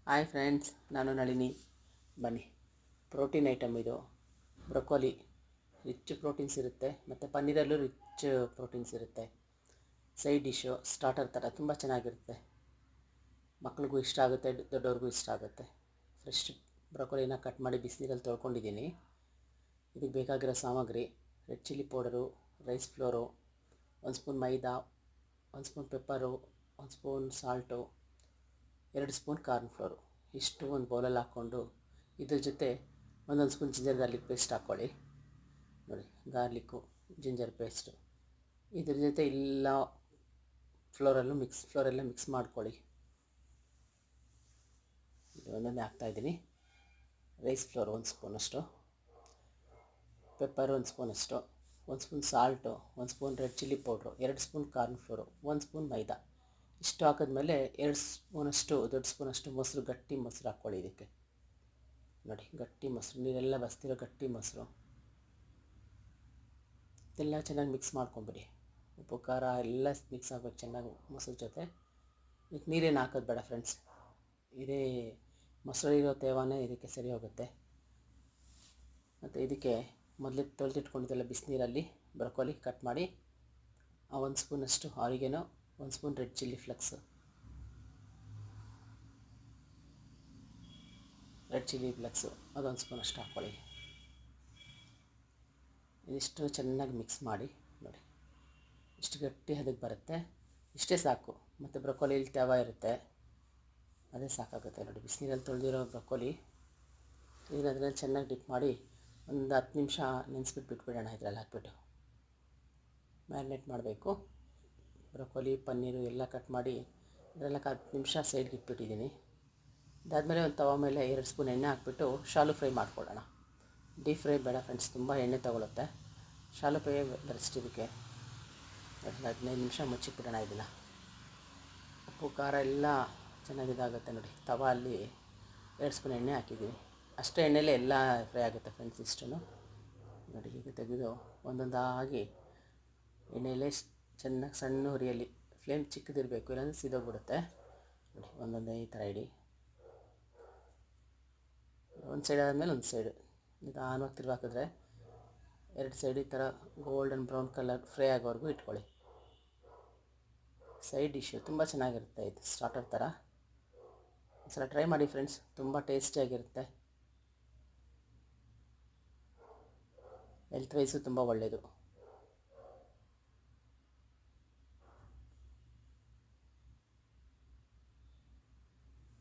Hi friends, ನಾನು ನಳಿನಿ. ಬನ್ನಿ, protein item ಇದು. ಬ್ರೊಕೋಲಿ ರಿಚ್ ಪ್ರೋಟೀನ್ಸ್ ಇರುತ್ತೆ, ಮತ್ತು ಪನ್ನೀರಲ್ಲೂ ರಿಚ್ ಪ್ರೋಟೀನ್ಸ್ ಇರುತ್ತೆ. ಸೈಡ್ ಡಿಶ್ಶು, ಸ್ಟಾರ್ಟರ್ ಥರ ತುಂಬ ಚೆನ್ನಾಗಿರುತ್ತೆ. ಮಕ್ಳಿಗೂ ಇಷ್ಟ ಆಗುತ್ತೆ, ದೊಡ್ಡವ್ರಿಗೂ ಇಷ್ಟ ಆಗುತ್ತೆ. ಫ್ರೆಶ್ ಬ್ರೊಕೋಲಿನ ಕಟ್ ಮಾಡಿ ಬಿಸಿನೀರಲ್ಲಿ ತೊಳ್ಕೊಂಡಿದ್ದೀನಿ. ಇದಕ್ಕೆ ಬೇಕಾಗಿರೋ ಸಾಮಗ್ರಿ: red chilli powder, rice flour, 1 spoon maida, 1 spoon pepper, 1 spoon salt, 2 spoon corn flour. ಇಷ್ಟು ಒಂದು ಬೌಲಲ್ಲಿ ಹಾಕ್ಕೊಂಡು ಇದ್ರ ಜೊತೆ 1 ಸ್ಪೂನ್ ಜಿಂಜರ್ ಗಾರ್ಲಿಕ್ ಪೇಸ್ಟ್ ಹಾಕ್ಕೊಳ್ಳಿ. ನೋಡಿ, ಗಾರ್ಲಿಕ್ಕು ಜಿಂಜರ್ ಪೇಸ್ಟು ಇದ್ರ ಜೊತೆ ಎಲ್ಲ ಫ್ಲೋರೆಲ್ಲ ಮಿಕ್ಸ್ ಮಾಡ್ಕೊಳ್ಳಿ. ಇದು ಒಂದೊಂದೇ ಹಾಕ್ತಾಯಿದ್ದೀನಿ. ರೈಸ್ ಫ್ಲೋರ್ 1 ಸ್ಪೂನಷ್ಟು, ಪೆಪ್ಪರ್ 1 ಸ್ಪೂನಷ್ಟು, 1 spoon salt, 1 spoon red chilli powder, 2 spoon corn flour, 1 spoon maida. ಇಷ್ಟು ಹಾಕಿದ್ಮೇಲೆ 2 ಸ್ಪೂನಷ್ಟು, ದೊಡ್ಡ ಸ್ಪೂನಷ್ಟು ಮೊಸರು, ಗಟ್ಟಿ ಮೊಸರು ಹಾಕ್ಕೊಳ್ಳಿ ಇದಕ್ಕೆ. ನೋಡಿ, ಗಟ್ಟಿ ಮೊಸರು, ನೀರೆಲ್ಲ ಬಸ್ತಿರೋ ಗಟ್ಟಿ ಮೊಸರು. ಇದೆಲ್ಲ ಚೆನ್ನಾಗಿ ಮಿಕ್ಸ್ ಮಾಡ್ಕೊಂಬಿಡಿ. ಉಪ್ಪು ಖಾರ ಎಲ್ಲ ಮಿಕ್ಸ್ ಆಗಬೇಕು ಚೆನ್ನಾಗಿ ಮೊಸರು ಜೊತೆ. ಇದಕ್ಕೆ ನೀರೇನು ಹಾಕೋದು ಬೇಡ ಫ್ರೆಂಡ್ಸ್, ಇದೇ ಮೊಸರಿರೋ ತೇವಾನೇ ಇದಕ್ಕೆ ಸರಿ ಹೋಗುತ್ತೆ. ಮತ್ತು ಇದಕ್ಕೆ ಮೊದಲೇ ತೊಳೆದಿಟ್ಕೊಂಡಿದ್ದೆಲ್ಲ ಬಿಸಿನೀರಲ್ಲಿ ಬ್ರೊಕೋಲಿ ಕಟ್ ಮಾಡಿ, 1 ಸ್ಪೂನಷ್ಟು ಆರಿಗೆನೋ, 1 ಸ್ಪೂನ್ ರೆಡ್ ಚಿಲ್ಲಿ ಫ್ಲೆಕ್ಸ್, ಅದೊಂದು ಸ್ಪೂನಷ್ಟು ಹಾಕ್ಕೊಳ್ಳಿ. ಇದಿಷ್ಟು ಚೆನ್ನಾಗಿ ಮಿಕ್ಸ್ ಮಾಡಿ. ನೋಡಿ, ಇಷ್ಟು ಗಟ್ಟಿ ಅದಕ್ಕೆ ಬರುತ್ತೆ. ಇಷ್ಟೇ ಸಾಕು. ಮತ್ತು ಬ್ರೊಕೋಲಿಲಿ ತೇವ ಇರುತ್ತೆ, ಅದೇ ಸಾಕಾಗುತ್ತೆ. ನೋಡಿ, ಬಿಸಿನೀರಲ್ಲಿ ತೊಳೆದಿರೋ ಬ್ರೊಕೋಲಿ ಅದರಲ್ಲಿ ಚೆನ್ನಾಗಿ ಡಿಪ್ ಮಾಡಿ ಒಂದು 10 ನಿಮಿಷ ನೆನೆಸ್ಬಿಟ್ಟು ಬಿಟ್ಬಿಡೋಣ. ಇದರಲ್ಲಿ ಹಾಕ್ಬಿಟ್ಟು ಮ್ಯಾರಿನೇಟ್ ಮಾಡಬೇಕು. ಬ್ರೊಕೋಲಿ, ಪನ್ನೀರು ಎಲ್ಲ ಕಟ್ ಮಾಡಿ ಇದರೆಲ್ಲ 10 ನಿಮಿಷ ಸೈಡ್ಗೆ ಇಟ್ಬಿಟ್ಟಿದ್ದೀನಿ. ಅದಾದಮೇಲೆ ಒಂದು ತವ ಮೇಲೆ 2 ಸ್ಪೂನ್ ಎಣ್ಣೆ ಹಾಕ್ಬಿಟ್ಟು ಶಾಲು ಫ್ರೈ ಮಾಡ್ಕೊಳ್ಳೋಣ. ಡೀಪ್ ಫ್ರೈ ಬೇಡ ಫ್ರೆಂಡ್ಸ್, ತುಂಬ ಎಣ್ಣೆ ತಗೊಳುತ್ತೆ. ಶಾಲು ಫ್ರೈ ಬೆಸ್ಟ್ ಇದಕ್ಕೆ. 15 ನಿಮಿಷ ಮುಚ್ಚಿಬಿಡೋಣ ಇದನ್ನು. ಉಪ್ಪು ಖಾರ ಎಲ್ಲ ಚೆನ್ನಾಗಿದಾಗುತ್ತೆ. ನೋಡಿ, ತವ ಅಲ್ಲಿ 2 ಸ್ಪೂನ್ ಎಣ್ಣೆ ಹಾಕಿದ್ದೀನಿ. ಅಷ್ಟೇ ಎಣ್ಣೆಲೇ ಎಲ್ಲ ಫ್ರೈ ಆಗುತ್ತೆ ಫ್ರೆಂಡ್ಸ್. ಇಷ್ಟು ನೋಡಿ, ಹೀಗೆ ತೆಗೆದು ಒಂದೊಂದಾಗಿ ಎಣ್ಣೆಯಲ್ಲೇ ಚೆನ್ನಾಗಿ ಸಣ್ಣ ಹುರಿಯಲ್ಲಿ, ಫ್ಲೇಮ್ ಚಿಕ್ಕದಿರಬೇಕು, ಇಲ್ಲಾಂದರೆ ಸಿದೋಗ್ಬಿಡುತ್ತೆ. ನೋಡಿ, ಒಂದೊಂದೇ ಈ ಥರ ಇಡಿ. ಒಂದು ಸೈಡ್ ಆದಮೇಲೆ ಒಂದು ಸೈಡು ನಿಧಾನವಾಗಿ ತಿರುಗಾಕಿದ್ರೆ 2 ಸೈಡ್ ಈ ಥರ ಗೋಲ್ಡನ್ ಬ್ರೌನ್ ಕಲರ್ ಫ್ರೈ ಆಗೋವರೆಗೂ ಇಟ್ಕೊಳ್ಳಿ. ಸೈಡ್ ಡಿಶ್ಶು ತುಂಬ ಚೆನ್ನಾಗಿರುತ್ತೆ. ಇದು ಸ್ಟಾರ್ಟರ್ ಥರ. ಒಂದ್ಸಲ ಟ್ರೈ ಮಾಡಿ ಫ್ರೆಂಡ್ಸ್, ತುಂಬ ಟೇಸ್ಟಿಯಾಗಿರುತ್ತೆ. ಹೆಲ್ತ್ ವೈಸು ತುಂಬ ಒಳ್ಳೆಯದು.